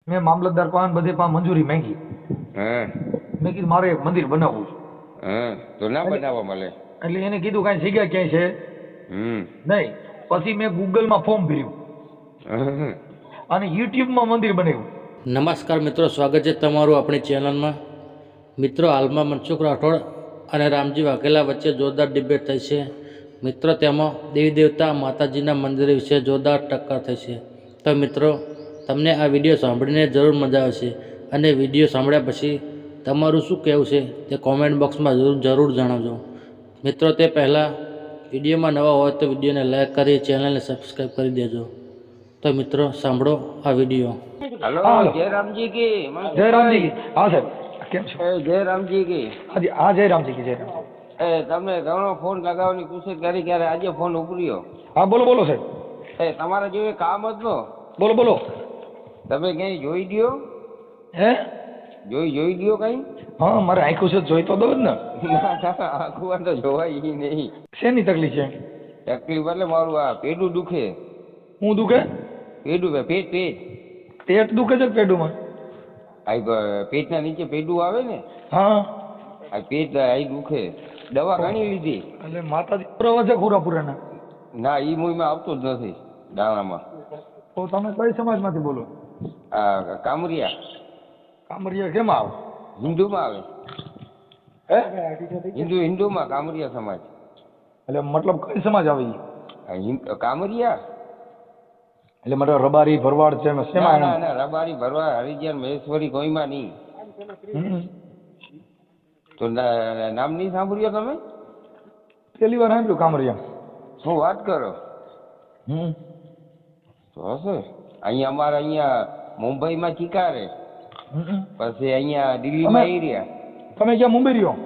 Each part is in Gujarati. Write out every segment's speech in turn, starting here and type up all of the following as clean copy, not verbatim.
મેં મામલતદાર પાસે બધે પાસે મંજૂરી માંગી. હા મેં કીધું મારે એક મંદિર બનાવવું છે. હા તો ના બનાવવા મળે. એટલે એને કીધું કાંઈ જગ્યા ક્યાંય છે નહીં. પછી મેં ગૂગલમાં ફોર્મ ભર્યું અને યુટ્યુબમાં મંદિર બનાવ્યું. નમસ્કાર મિત્રો, સ્વાગત છે તમારું આપણી ચેનલમાં. મિત્રો, હાલમાં મનસુખ રાઠોડ અને રામજી વાઘેલા વચ્ચે જોરદાર ડિબેટ થઈ છે. મિત્રો, તેમાં દેવી દેવતા માતાજીના મંદિર વિશે જોરદાર ટક્કર થઈ છે. તો મિત્રો, તમને આ વિડીયો સાંભળીને જરૂર મજા આવશે અને વિડીયો સાંભળ્યા પછી તમારું શું કહેવું છે તે કોમેન્ટ બોક્સમાં જરૂર જણાવજો. મિત્રો, તે પહેલાં વિડીયોમાં નવા હોય તો વિડીયોને લાઈક કરી ચેનલને સબસ્ક્રાઈબ કરી દેજો. તો મિત્રો, સાંભળો આ વિડીયો. हेलो जय राम जी की જય રામજી કી. હા સાહેબ, કેમ છો? जय राम जी की હાજી, હા જય રામજી કી. જય રામ. તમને ઘણો ફોન લગાવવાની કોશિશ કરી ત્યારે આજે ફોન ઉપડ્યો. હા બોલો બોલો સાહેબ. તમારા જેવું કામ હતું. બોલો બોલો. તમે ક્યાંય જોઈ દ્યો? હે? જોઈ દ્યો કઈ? હા, મારે આંખું છે જોઈ તો દો જ ને. આખું તો જોવાય ઈ નહીં. શેની તકલીફ છે? તકલીફ એટલે મારું આ પેડું દુખે. હું દુખે? પેડું પેટ પેટ દુખે છે પેટમાં? આ પેટના નીચે પેડું આવે ને, હા. આ પેટ આ દુખે. દવા ઘણી લીધી. એટલે માતાજી પુરાવા છે ખુરાપુરાના? ના, ઈ મૂવીમાં આવતું જ નથી દાણામાં. તો તમે કઈ સમાજમાંથી બોલો? આ કામરિયા. કામરિયા કેમ આવો? હિન્દુમાં આવે. હે? હિન્દુમાં કામરિયા સમાજ. એટલે મતલબ કઈ સમાજ આવે ઈ? કામરિયા એટલે મતલબ રબારી ભરવાડ છે ને શેમાં? ના, રબારી ભરવા હરિજન મહેશ્વરી કોઈમાં નહીં. તો નામ નહીં સાંભળ્યો તમે? પેલી વાર સાંભળ્યું કામરિયા. શું વાત કરો? તો હશે. અહીંયા અમારે અહીંયા મુંબઈમાં ચિકારે, પછી અહીંયા દિલ્હીમાં આવી રહ્યા. તમે ક્યાં મુંબઈ રહ્યો?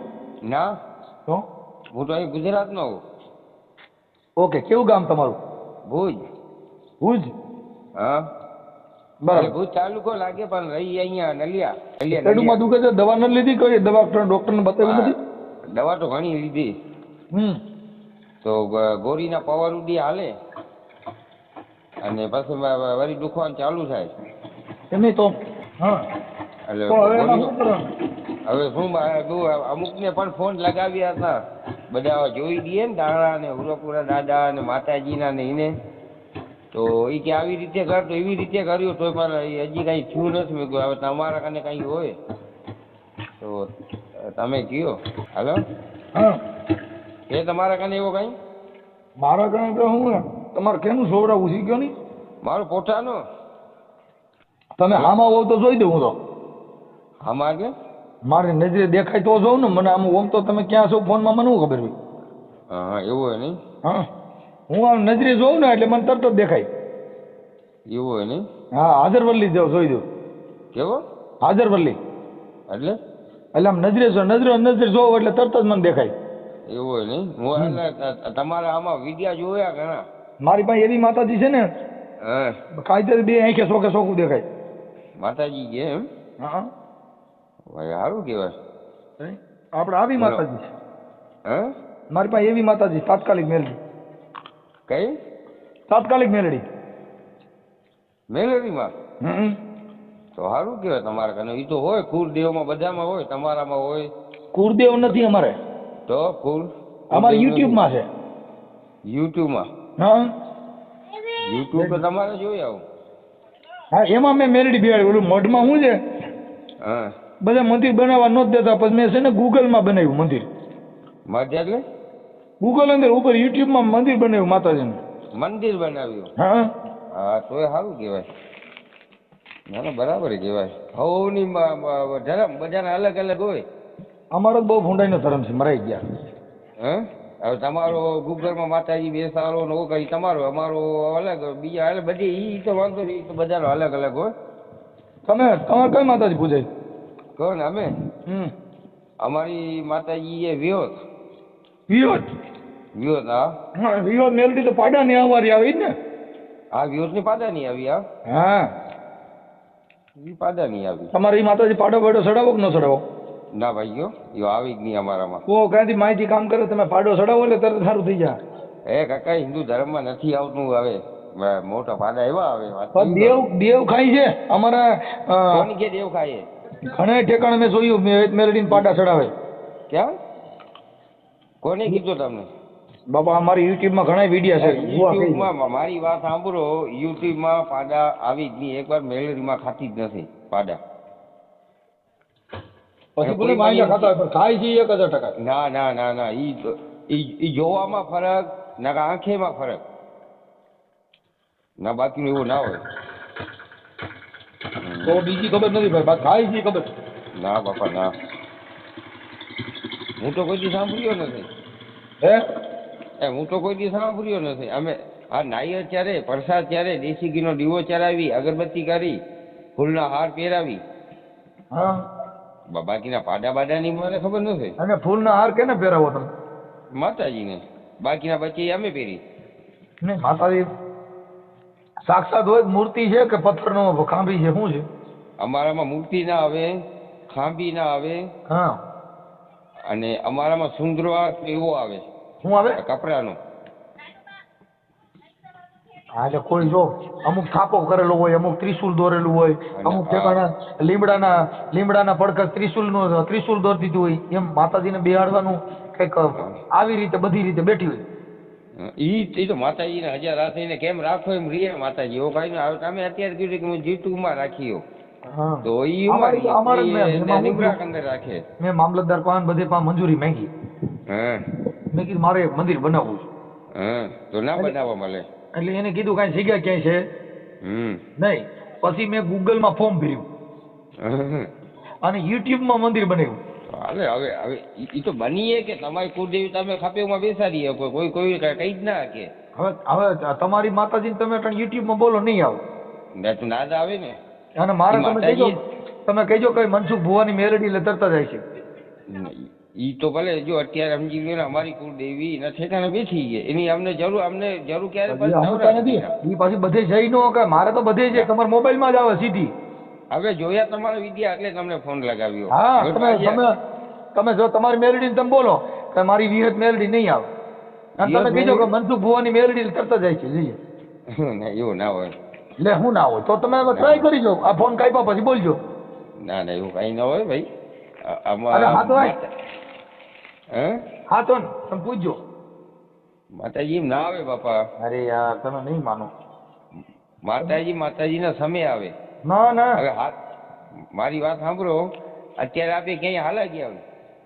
ના, તો હું તો અહીં ગુજરાતનો. ઓકે, કેવું ગામ તમારું? ભુજ. ભુજ? હા બરાબર. ભુજ તાલુકો લાગે પણ રહી અહીંયા નલિયા. પેટમાં દુખે છે, દવા નથી લીધી? કોઈ દવા ડોક્ટરને બતાવી નથી? દવા તો ઘણી લીધી. તો ગોળીના પાવર ઉડી હાલે અને પછી વળી દુખવાનું ચાલુ થાય. એમની તો હા. એટલે હવે શું અમુકને પણ ફોન લગાવ્યા હતા, બધા જોઈ દઈએ ને દાણા ને હુરાપુરા દાદા ને માતાજીના ને એને. તો એ કે આવી રીતે કર, તો એવી રીતે કર્યું તો પણ હજી કઈ થયું નથી. મેં કહ્યું હવે તમારા કને કઈ હોય તો તમે કયો. હાલો, હા, એ તમારા કને એવો કઈ? મારા કારણે તો હું તમારે કેનું સોવડાવું છે કયો નહીં? મારું પોતાનો. તમે આમાં હોવ તો જોઈ દઉં હું તો. આમાં કે મારી નજરે દેખાય તો જોઉં ને. મને આમ ઓમ તો તમે ક્યાં છો ફોનમાં મને શું ખબર હોય? હા, એવું હોય નહીં. હા, હું આમ નજરે જોઉં ને એટલે મને તરત જ દેખાય. એવું હોય નહીં. હા, હાજરવલ્લી જાવ જોઈ દઉં. કેવો? હાજરવલ્લી એટલે આમ નજરે નજરે જોઉં એટલે તરત જ મને દેખાય. એવું હોય નહીં. હું તમારા આમાં વિડિયા જોયા ઘણા. મારી પાસે એવી માતાજી છે ને, હા, કાયદેસર બે આંખે સોખે સોખું દેખાય. માતાજી કે એમ? હા, ભાઈ સારું કહેવાય. આપણે આવી માતાજી છે. હા, મારી પાસે એવી માતાજી તાત્કાલિક મેલડી. કઈ? તાત્કાલિક મેલડી. મેલેરીમાં? તો સારું કહેવાય તમારા કને. એ તો હોય કુળદેવમાં બધામાં હોય, તમારામાં હોય. કુળદેવ નથી અમારે. તો કુળ અમારે યુટ્યુબમાં છે. યુટ્યુબમાં? હા, યુટ્યુબ તો તમારે જોઈ આવું. હા, એમાં મેં મેલડી બિહાડી. ઓલું મઢમાં શું છે, હા, બધા મંદિર બનાવવા નહોતા દેતા. પછી મેં છે ને ગૂગલમાં બનાવ્યું મંદિર. મધ્ય એટલે ગૂગલ અંદર ઉપર યુટ્યુબમાં મંદિર બનાવ્યું માતાજીનું. મંદિર બનાવ્યું? હા હા, તો એ સારું કહેવાય. ના ના, બરાબર કહેવાય. હવની ધર્મ બધાના અલગ અલગ હોય. અમારો બહુ ભૂંડાઈનો ધર્મ છે, મરાઈ ગયા. હે? હવે તમારો ગૂગલમાં માતાજી બેસાડો ને ઓ કરી તમારો, અમારો અલગ, બીજા અલગ. બધી ઈ તો વાંધો નહીં, તો બધાનો અલગ અલગ હોય. તમારે કઈ માતાજી પૂજાય? કહો ને. અમે અમારી માતાજી એ વિયોત. વિયોત? વિયોત, હા. હા, વિયોત મેલડી તો પાડા ની આવવારી આવી ને? હા, વિયોત ની પાદા નહીં આવી. હા, હા, ઈ પાદા નહીં આવી. તમારે ઈ માતાજી પાડો પાડો ચડાવો કે ન ચડાવો? ના ભાઈ, ગયો યો આવી જ નહીં અમારામાં. ઓ ક્યાંથી માહિતી કામ કરે, તમે પાડો ચડાવો એટલે તરત સારું થઈ જાય. એ કાકા, હિન્દુ ધર્મમાં નથી આવતું હવે. મોટા પાડા એવા આવે વાત પણ દેવ ખાય છે અમારા કોની કે દેવ ખાય ઘણા ઠેકાણે મેં જોયું મેલડીને પાટા ચડાવે. ક્યાં કોને કીધું તમને બાપા અમારી યુટ્યુબમાં ઘણા વિડીયો છે. યુટ્યુબમાં મારી વાત સાંભળો, યુટ્યુબમાં પાડા આવી જ નહીં. એકવાર મેલેરીમાં ખાતી જ નથી પાડા. પછી બોલે માંગ્યા ખાતા હોય પણ ખાય છે 1000%. ના ના ના ના, ઈ જોવામાં ફરક ના આંખેમાં ફરક ના, બાકી એવું ના હોય. તો બીજી ખબર નથી ભાઈ, બાકી ખાય છે ખબર. ના બાપા ના, હું તો કોઈ દી સાંભળ્યો નથી. હે હું તો કોઈ દી સાંભળ્યો નથી. અમે આ નાયર ત્યારે પ્રસાદ ત્યારે દેશી ઘીનો દીવો ચડાવી, અગરબત્તી કરી, ફૂલના હાર પહેરાવી. હા, બાકીના પાડા બાડાની મને ખબર નથી. અને ફૂલના હાર કેને પહેરાવો તમે? માતાજીને. બાકીના બચ્ચે અમે પહેરી. નહીં, માતાજી સાક્ષાત હોય મૂર્તિ છે કે પથ્થરનો ખાંભી છે, શું છે? અમારામાં મૂર્તિ ના આવે, ખાંભી ના આવે. હા, અને અમારામાં સુંદરવા એવો આવે. શું આવે? કપડાનો. હા, એટલે કોઈ જો અમુક થાપો કરેલો હોય, અમુક ત્રિશુલ દોરેલું હોય, અમુક ઠેકાણા લીમડાના પડખે ત્રિશુલ દોરી દીધું હોય, એમ માતાજીને બેહાડવાનું કંઈક આવી રીતે બધી રીતે બેઠી હોય. ઈ તો માતાજીને 1000 રાખીને કેમ રાખો એમ રીએ માતાજી. એવો કઈ ના. તમે અત્યારે કીધું કે હું જીતુમાં રાખીયો, તો ઈ નિમરા અંદર રાખે. મેં મામલતદાર પાસે બધે પાસે મંજૂરી માંગી. મેં કીધું મારે એક મંદિર બનાવવું છે. તો ના બનાવવા મળે. એટલે એને કીધું કાંઈ જગ્યા ક્યાંય છે નહીં. પછી મેં ગૂગલમાં ફોર્મ ભર્યું અને યુટ્યુબમાં મંદિર બનાવ્યું. હવે હવે હવે ઈ તો બનીએ કે તમારી કુળદેવી તમે ખાપેમાં બેસાડીએ, કોઈ કોઈ કઈ જ ના કે. હવે તમારી માતાજીને તમે યુટ્યુબમાં બોલો નહીં આવો. નાદ આવે ને. અને મારે તમે કહેજો કઈ મનસુખ ભુવાની મેલડી એટલે તરત જાય છે. ઈ તો ભલે જો અત્યારે સમજી ગયો ને, અમારી કુળદેવી એના ઠેકાણે બેઠી છે, એની અમને જરૂર ક્યારે નથી. એ પાછી બધે જઈ નો કે મારે તો બધે છે, તમારા મોબાઈલમાં જ આવે સીધી. હવે જોયા તમારા વિદ્યા એટલે તમને ફોન લગાવ્યો. હા, તમે જો તમારી મેલડીને તમે બોલો કે મારી વિહત મેલડી નહીં આવે, અને તમે કીધો કે મનસુખ ભુવાની મેલડી તરત જાય છે. જઈએ એવું ના હોય. એટલે હું ના હોય તો તમે ટ્રાય કરી જો. આ ફોન કાપ્યા પછી બોલજો. ના ના, એવું કઈ ના હોય ભાઈ. હા તો તમે પૂછજો. માતાજી એમ ના આવે બાપા. અરે યાર તમે નહીં માનો. માતાજીના સમય આવે. ના ના, હવે મારી વાત સાંભળો. અત્યારે આપણે ક્યાંય હાલા ગયા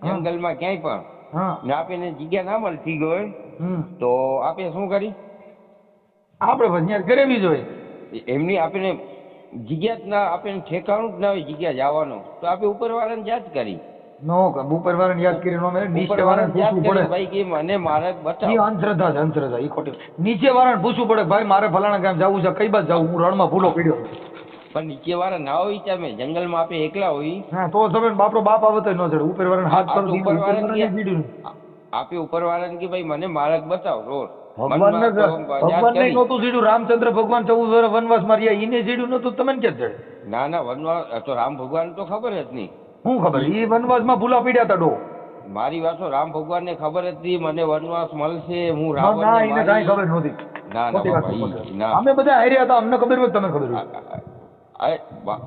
જંગલમાં ક્યાંય પણ ને આપણે જગ્યા ના મળતી હોય તો આપણે શું કરી? આપણે કરેવી જોઈએ. એમની આપણે જગ્યા જ ના, આપણે ઠેકાણું જ ના હોય જગ્યા જવાનું, તો આપણે ઉપરવાળાને યાદ કરી. નો ઉપરવાળાને યાદ કરી નો મળે, નીચેવાળાને પૂછવું પડે ભાઈ કે મને મારે બતાવો. એ અંધશ્રદ્ધા છે, અંધશ્રદ્ધા. એ ખોટી. નીચેવાળાને પૂછવું પડે ભાઈ મારે ફલાણા ગામ જવું છે, કઈ બાજુ જવું? હું રણમાં ભૂલો પડ્યો. પણ નીચેવાળા ના હોય તમે જંગલમાં આપણે એકલા હોય. હા, તો તમે બાપરો બાપ આવે તો ન ચડે. ઉપરવાળાને હાથ કરો. આપે ઉપરવાળાને કે ભાઈ મને માર્ગ બતાવો. રોડ ભગવાન નહોતું સીડ્યું. રામચંદ્ર ભગવાન 14 વર્ષ વનવાસ માર્યા, એને સીડ્યું નતું. તમે ક્યાં ચડે? ના ના, વનવાસ તો રામ ભગવાન તો ખબર જ નહીં. શું ખબર? એ વનવાસમાં ભૂલા પીડ્યા હતા ડો. મારી વાત તો રામ ભગવાન ને ખબર હતી મને વનવાસ મળશે, હું રાવણ ના, એને કાંઈ ખબર નહોતી. ના ના, અમે બધા હાર્યા હતા, અમને ખબર હોય, તમે ખબર હોય.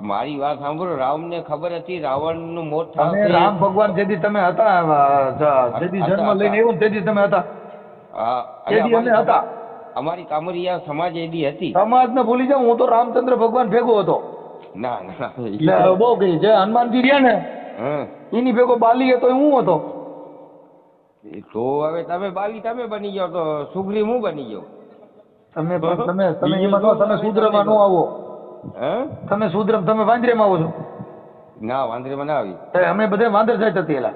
મારી વાત સાંભળો. રામ ને ખબર હતી રાવણ નું મોત થશે. રામ ભગવાન જેથી તમે હતા, જેથી જન્મ લઈને આવ્યો તેથી તમે હતા. અમે હતા. અમારી કામરિયા સમાજ એડી હતી. સમાજ ને ભૂલી જાવ, હું તો રામચંદ્ર ભગવાન ભેગો હતો. ના ના, બહુ ગઈ છે. હનુમાનજી રહ્યા ને એની ભેગો બાલી હતો, હું હતો. તો હવે તમે બાલી તમે બની જાઓ તો સુગ્રી હું બની જાઉં. તમે એમાં શુદ્રમાં ન આવો. તમે શુદ્ર, તમે વાંદરેમાં આવો છો? ના, વાંદરેમાં ના આવી. અમે બધા વાંદર જાય હતી. એલા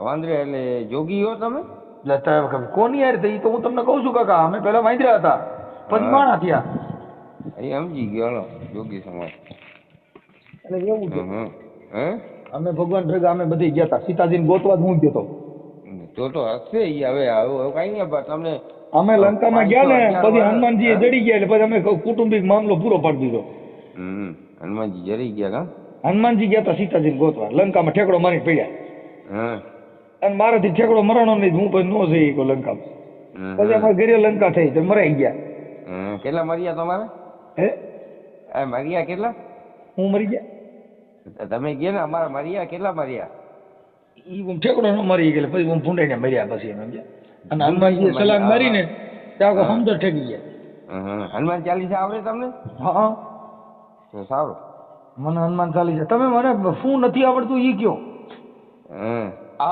વાંદરે એટલે જોગી હો તમે? એટલે કોની યાર થઈ? તો હું તમને કઉ છું કાકા, અમે પેલા વાંદરા હતા, પછી માણા થયા. એ સમજી ગયો જોગી સમાજ. એટલે એવું છે. અમે ભગવાન ભેગા અમે બધી ગયા હતા. સીતાજીને ગોતવા જ હું ગયો હતો. તો હશે. હવે કઈ નહીં. તમને અમે લંકામાં ગયા ને, પછી હનુમાનજી જડી ગયા, એટલે પછી અમે કુટુંબિક મામલો પૂરો પાડી દીધો. હનુમાનજી જડી ગયા. હનુમાનજી ગયા હતા સીતાજીને ગોતવા. લંકામાં ઠેકડો મારી પડ્યા, અને મારાથી ઠેકડો મરાણો નહીં. હું પછી નો જઈ ગયો લંકામાં. પછી અમારે ઘરે લંકા થઈ તો મરાઈ ગયા. કેટલા મર્યા તમારે? હે મર્યા કેટલા? હું મરી ગયા? તમે ગયા ને અમારા મર્યા કેટલા મર્યા? ઈ હું ઠેકડો ન મરી ગયેલો પછી હું ભૂંડાઈને મર્યા પછી એમ સમજ્યા. અને હનુમાનજીએ સલામ મારીને ત્યાં સમજો ઠેકી ગયા. હનુમાન ચાલીસા આવડે તમને? હા તો સારું. મને હનુમાન ચાલીસા તમે મને શું નથી આવડતું ઈ કયો?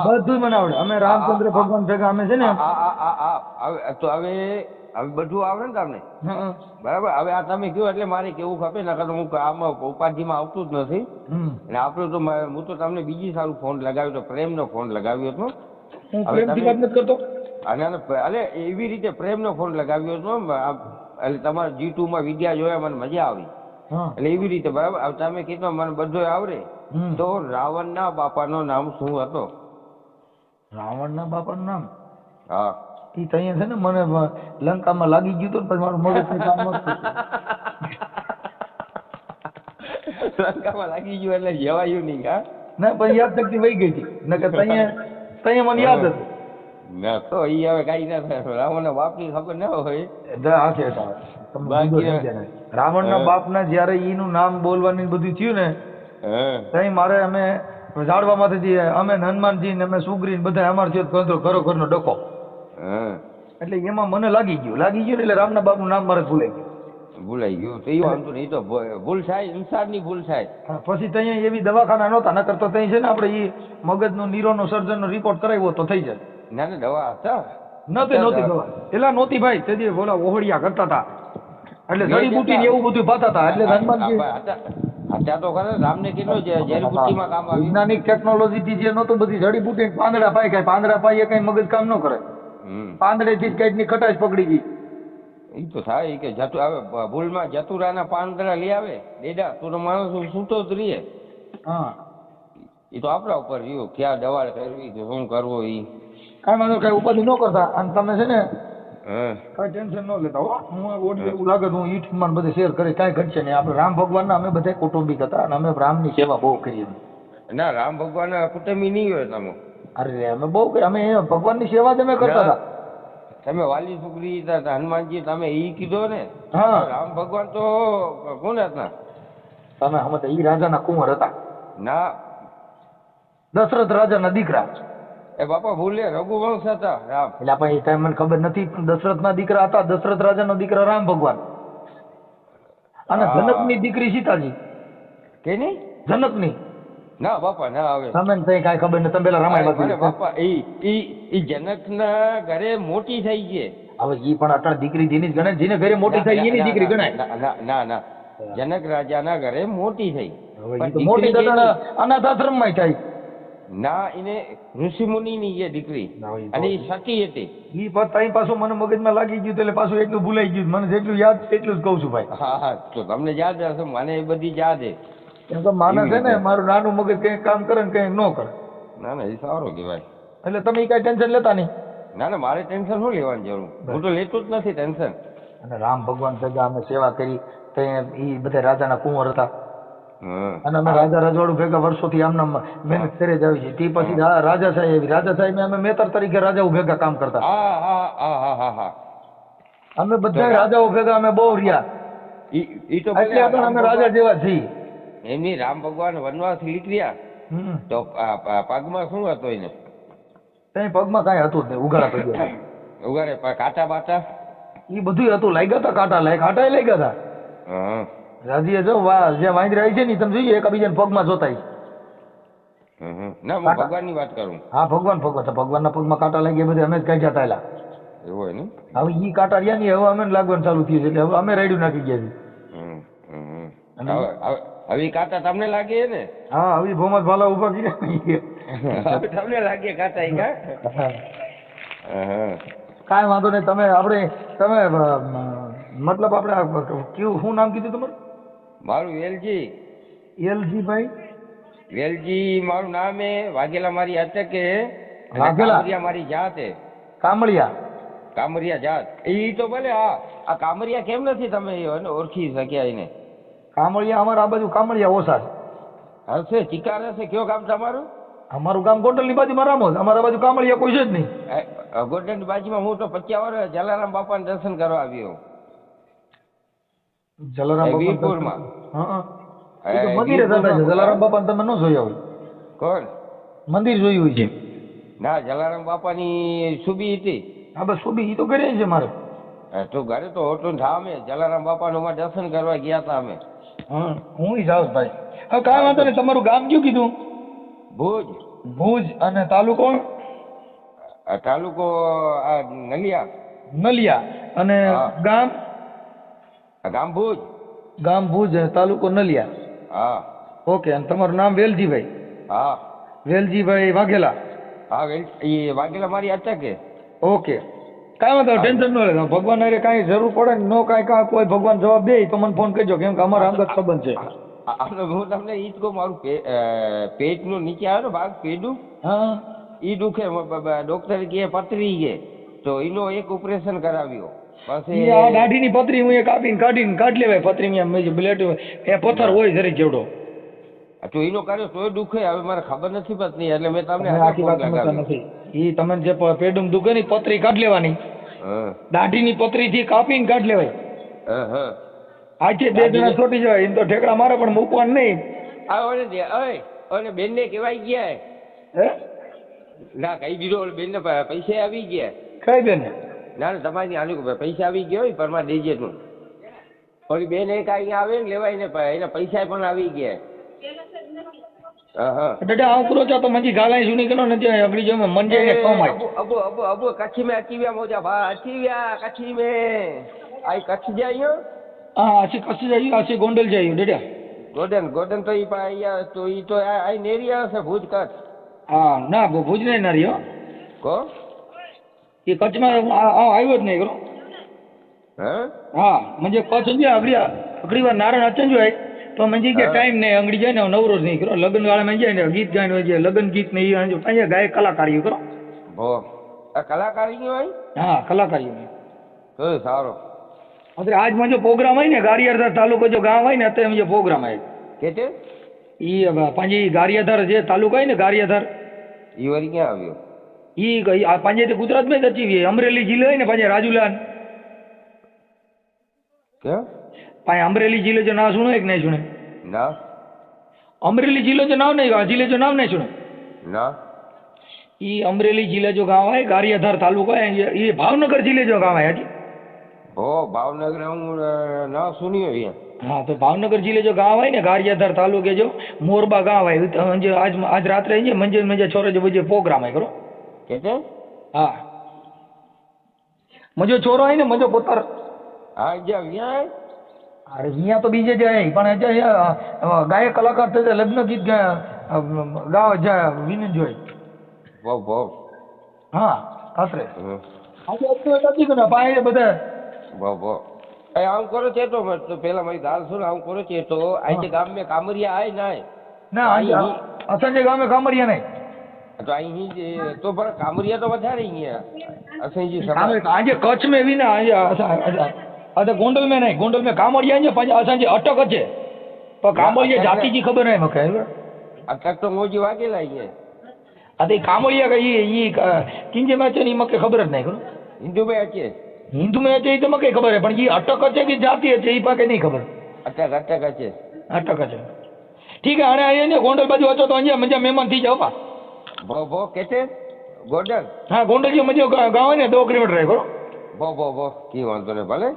બધું મને આવડે. અમે રામચંદ્ર ભગવાન ભેગા અમે છે ને તો હવે બધું આવડે ને તમને? બરાબર. હવે આ તમે કયો એટલે મારે કેવું ખપે નકર તો હું આમાં ઉપાધિમાં આવતું જ નથી. અને આપણું તો હું તો તમને બીજી સારું ફોન લગાવ્યો તો પ્રેમનો ફોન લગાવ્યો હતો. હું પ્રેમથી વાત નથી કરતો. અરે એવી રીતે પ્રેમનો ફોન લગાવ્યો હતો એટલે તમારા G2 માં વિડિયા જોયા મને મજા આવી. એટલે એવી રીતે બરાબર. હવે તમે કીધું મને બધું આવડે તો રાવણના બાપાનું નામ શું હતો? રાવણના બાપાનું નામ? હા ઈ તો અહીંયા છે ને મને લંકામાં લાગી ગયું તો પછી મારું મગજ કામ નતું. લંકામાં લાગી ગયું એટલે જવાયું નહીં. હા ના પછી યાદ શક્તિ વહી ગઈ હતી નકર તઅહીંયા મને યાદ હતું. ના તો ઈ હવે કઈ ના થાય. રાવણના બાપની ખબર ના હોય. રાવણના બાપના જયારે ઈનું નામ બોલવાની બધું થયું ને તઈ મારે અમે ઝાડવામાંથી અમે હનુમાનજી ને અમે સુગ્રી બધા અમાર થયો ઘરો ઘરનો ડખો. એટલે એમાં મને લાગી ગયું ને એટલે રામના બાપનું નામ મારે ભૂલાઈ ગયું. તો એ વાંધો નહીં. તો ભૂલ થાય, ઇન્સાનની ભૂલ થાય. પછી ત્યાં એવી દવાખાના નહોતા નકર તો ત્યાં છે ને આપણે ઈ મગજનો નીરોનો સર્જનનો રિપોર્ટ કરાવ્યો તો થઈ જાય. ના ના દવા હતા નહોતી દવા પેલા નહોતી ભાઈ. તે બોલા ઓહળિયા કરતા હતા એટલે જડીબુટી એવું બધું પાતા હતા. એટલે હનુમાનજી અત્યારે તો ખરે રામને કેટલો જડીબુટીમાં કામ આવ્યું. વૈજ્ઞાનિક ટેકનોલોજી થી જે નહોતું બધી જડીબુટી પાંદડા પાય કઈ પાંદડા પાય કઈ મગજ કામ ન કરે. પાંદડેથી જ કઈક ની ખટાશ પકડી ગઈ. એ તો થાય કે જતું આવે ભૂલમાં જતુરાના પાંદડા લઈ આવે દેડા તો માણસ સૂતો જ રહીએ. હા એ તો આપણા ઉપર રહ્યું ક્યાં દવા કરવી કે શું કરવો. એ કાંઈ વાંધો કઈ ઉપાધિ ન કરતા. અને તમે છે ને કઈ ટેન્શન ન લેતા હો. હું ઓડિયો એવું લાગે હું યુટ્યુબમાં બધે શેર કરી કાંઈ ઘટશે નહીં. આપણે રામ ભગવાનના અમે બધા કુટુંબિક હતા અને અમે રામની સેવા બહુ કરી. ના રામ ભગવાન કુટુંબી નહીં હોય તમે? અરે અમે બહુ કરી. અમે ભગવાનની સેવા જ અમે કરતા હતા. તમે વાલી છોકરી હનુમાનજી તમે ઈ કીધો ને? હા રામ ભગવાન તો કોણ હતા? તમે સમજતા ઈ રાજાના કુંવર હતા. ના દશરથ રાજાના દીકરા. એ બાપા ભૂલે રઘુવંશ હતા રામ. એટલે આપણે એ મને ખબર નથી પણ દશરથના દીકરા હતા. દશરથ રાજાનો દીકરા રામ ભગવાન અને જનકની દીકરી સીતાજી. કે નહીં? જનકની. ના બાપા ના આવે. તમે કઈ કાંઈ ખબર નથી. તમે પેલા રામાયણ બાપા ઈ જનકના ઘરે મોટી થઈ છે. હવે ઈ પણ અટણ દીકરી જેની જ ગણાય. જેને ઘરે મોટી થઈ એની દીકરી ગણાય. ના ના જનક રાજાના ઘરે મોટી થઈ. મોટી અનાથ આશ્રમમાં થાય. ના એને ઋષિમુનિ ની એ દીકરી અને એ સતી હતી. ઈ ટાઈમ પાછું મને મગજમાં લાગી ગયું એટલે પાછું એટલું ભૂલાઈ ગયું. મને જેટલું યાદ એટલું જ કહું છું ભાઈ. હા તો તમને યાદ હશે. મને એ બધી યાદ છે. એમ તો માણસ છે ને મારું નાનું મગજ કઈ કામ કરે ને કઈ ન કરે. ના ના એ સારું કહેવાય. એટલે તમે કઈ ટેન્શન લેતા નહીં? ના ના મારે ટેન્શન શું લેવાની જરૂર? હું તો લેતું જ નથી ટેન્શન. અને રામ ભગવાન ભેગા અમે સેવા કરી તો એ બધા રાજાના કુંવર હતા. અને અમે રાજા રજવાડું ભેગા વર્ષોથી આમના મહેનત કરી જ આવી છે. તે પછી રાજા સાહેબ અમે મેતર તરીકે રાજાઓ ભેગા કામ કરતા. અમે બધા રાજાઓ ભેગા અમે બહુ રહ્યા. એટલે અમે રાજા જેવા છીએ. એમની રામ ભગવાન વનવાસ નીકળ્યા તો પગમાં શું હતો એને? કઈ પગમાં કઈ હતું જ નહીં. ઉઘાડા પગ્યા. ઉઘાડે કાંટા બાટા એ બધું હતું. લાગ્યા હતા કાંટા. કાંટા લાગ્યા હતા. રાજીએ જો જે વાંદરી આવી છે ને તમે જોઈએ એકબીજાને પગમાં જોતા. ના હું ભગવાનની વાત કરું. હા ભગવાનના પગમાં કાંટા લાગી બધા અમે જ કાઢ્યા હતા. એલા એવું હોય ને? હવે ઈ કાંટા રહ્યા નહીં. હવે અમે લાગવાનું ચાલુ થયું છે એટલે હવે અમે રાયડું નાખી ગયા છીએ. હવે કાંટા તમને લાગે ને? હા હવે ભોમત ભાલા ઉભા કર્યા. તમને લાગે કાંટા? કાંઈ વાંધો નહીં. તમે મતલબ આપણે કેવું શું નામ કીધું તમારું? મારું વેલજી. એલજી ભાઈ? વેલજી મારું નામ હે. વાઘેલા મારી અટકે. વાઘેલા મારી જાત હે. કામળિયા જાત. એ તો ભલે આ કામરિયા કેમ નથી તમે ઓળખી શક્યા એને? કામળિયા અમારા આ બાજુ કામળિયા ઓછા છે. હશે ચિકાર હશે. કયો ગામ તમારું? અમારું ગામ ગોંડલની બાજુમાં રામોદ. અમારા બાજુ કામળિયા કોઈ છે જ નહીં. ગોંડલની બાજુમાં હું તો 50 વર્ષ જલારામ બાપાને દર્શન કરવા આવ્યો. જલારામ બાપા વીરપુરમાં. હા એ તો મંદિરે જતા છે. જલારામ બાપા તમે ન જોયા હોય, કોણ? મંદિર જોયું હોય છે. ના, જલારામ બાપાની સુબી હતી. હા બસ સુબી ઈ તો કરે છે મારે. તું ઘરે તો હોતું ને અમે જલારામ બાપાનું માં દર્શન કરવા ગયા હતા અમે. હા હું જાઉં ભાઈ. હા કાંઈ વાંધો નહીં. તમારું ગામ કયું કીધું? ભુજ. ભુજ. અને તાલુકો? તાલુકો આ નલિયા. નલિયા. અને હા. ગામ? ગામ ભુજ. ગામ ભુજ અને તાલુકો નલિયા. હા ઓકે. અને તમારું નામ વેલજીભાઈ? હા વેલજીભાઈ વાઘેલા. હા. એ વાઘેલા મારી અટકે. ઓકે કાંઈ વાંધો ટેન્શન ન લેતા. ભગવાન અરે કાંઈ જરૂર પડે ને નો કાંઈ કોઈ ભગવાન જવાબ દે તો મને ફોન કરજો, કેમ કે અમારા અંગત સંબંધ છે. હું તમને ઈ જ કહું, મારું પેટનું નીચે આવે ને ભાગ પેટનું, હા ઈ દુખે. ડોક્ટર કે પથરી છે તો એનો એક ઓપરેશન કરાવ્યો. પછી ઈ આ દાઢીની પથરી હું એ કાઢીને કાઢી લેવાય પથરી. મેં બ્લેડ એ પથ્થર હોય જરી જેવડો. તો એનો કર્યો તોય દુખે. હવે મારે ખબર નથી પડતી એટલે મેં તમને તમે આખી વાત સમજતા નથી. ઈ તમે જે પેડું દુખે ને પથરી કાઢી લેવાની. હા દાઢીની પથરીથી કાપીને કાઢી લેવાય. હા હા. આજે બે જણા છોટી જવાય. એમ તો ઠેકડા મારે પણ મૂકવાનું નહીં. અને બેન ને કેવાય ગયા હે ના કઈ દીધો બેન ને પૈસા આવી ગયા. કઈ બેન? ના ના તમારી આલુ પૈસા આવી ગયા હોય પરમાં દેજે તું. ઓલી બેન એક અહીંયા આવે ને લેવાય ને એના પૈસા પણ આવી ગયા. હા હા. બેટા આવું કરો છો તો મંજી ગાલાઈ સુની કરો ને ત્યાં અગડી જો મંજે ને કમાય. અબુ અબુ અબુ કચ્છી में अची विया मोजा भा अची विया कच्छी में आई कच्छ जाइयो. હા આછી કચ્છ જઈએ, આછી ગોંડલ જઈએ ડેડા. ગોડન તો ઈ અહીંયા તો ઈ તો આ નેરી આવે છે ભુજ કચ્છ. હા ના ભુજ નહીં ના રહ્યો. કો એ કચ્છમાં આવ્યો જ નહીં કરો. હે હા મંજે કચ્છ ગયા અગડી વાર નારાયણ અચંજ હોય તો મંજી કે ટાઈમ નહીં અંગડી જાય ને નવરો જ નહીં કરો. લગ્ન વાળા માં જાય ને ગીત ગાઈને હોય લગ્ન ગીત ને એ અહીંયા ગાય કલાકારીઓ કરો. ભો આ કલાકારી ની હોય. હા કલાકારીઓ. તો સારો. અત્યારે આજ માં જો પ્રોગ્રામ હોય ને ગારિયાધાર તાલુકો જો ગામ હોય ને અત્યારે જો પ્રોગ્રામ આવે કેતે ઈ પાંજી ગારિયાધાર જે તાલુકો હોય ને ગારિયાધાર ઈ વરી ક્યાં આવ્યો? ઈ આ પાંજે ગુજરાતમાં જ અચીવી અમરેલી જિલ્લો હોય ને પાંજે રાજુલાન ક્યાં પાંજે અમરેલી જિલ્લો જો નામ સુનો એક નહીં સુને? ના અમરેલી જિલ્લો જો નામ નહીં જિલ્લે જો નામ નહીં સુને? ના ઈ અમરેલી જિલ્લે જો ગાँव है गारियाधार तालुका है ये भावनगर जिले जो गाँव है जी. हो भावनगर હું ના સુન્યો है. हाँ तो भावनगर जिले जो गाँव है ना गारियाधार तालुके जो मोरबा गाँव है आज रात रहे मंजे मंजे छोरे जो बजे प्रोग्राम है करो કેતે हाँ मजो छोरो है ने मजो पुत्र હા જા વ્યા अरे यहाँ तो बीजे जाए पण गायक कलाकार थे लग्न गीत गाव जाए विनन जो બહુ બહુ हाँ खासरे આજે અત્યારે નથી કોને પાયે બધા બહુ બહુ એ આમ કરો છે તો પેલા મારી દાલ સુન આમ કરો છે તો આજે ગામ में કામરિયા આય નાય ના અસંજય ગામે કામરિયા નહીં તો અહીં તો પણ કામરિયા તો વધારે અહીંયા અસંજી સમાજ આજે કચ્છ में भी ना આજે गोंडल में नहीं गोंडल में कामरिया है पंज असांजे अटक है पर कामरिया जाति की खबर नहीं मके अटक तो मोजी वागेला અહીંયા अरे कामरिया का ये किंजे में है मके खबर नहीं करो हिंदू में अचे हिंदू में है तो मके खबर है पण ये अटक है कि जाति है ये पाके नहीं खबर अटक अटक अचे अटक है ठीक है आने आइए ने गोंडल बाजू अचो तो अहिया मजा मेहमान थी जाओ पा भो भो केते गोडल हाँ गोंडल जो मजो गाँव है ने 2 किलोमीटर है करो भो भो भो की वांधो ने भले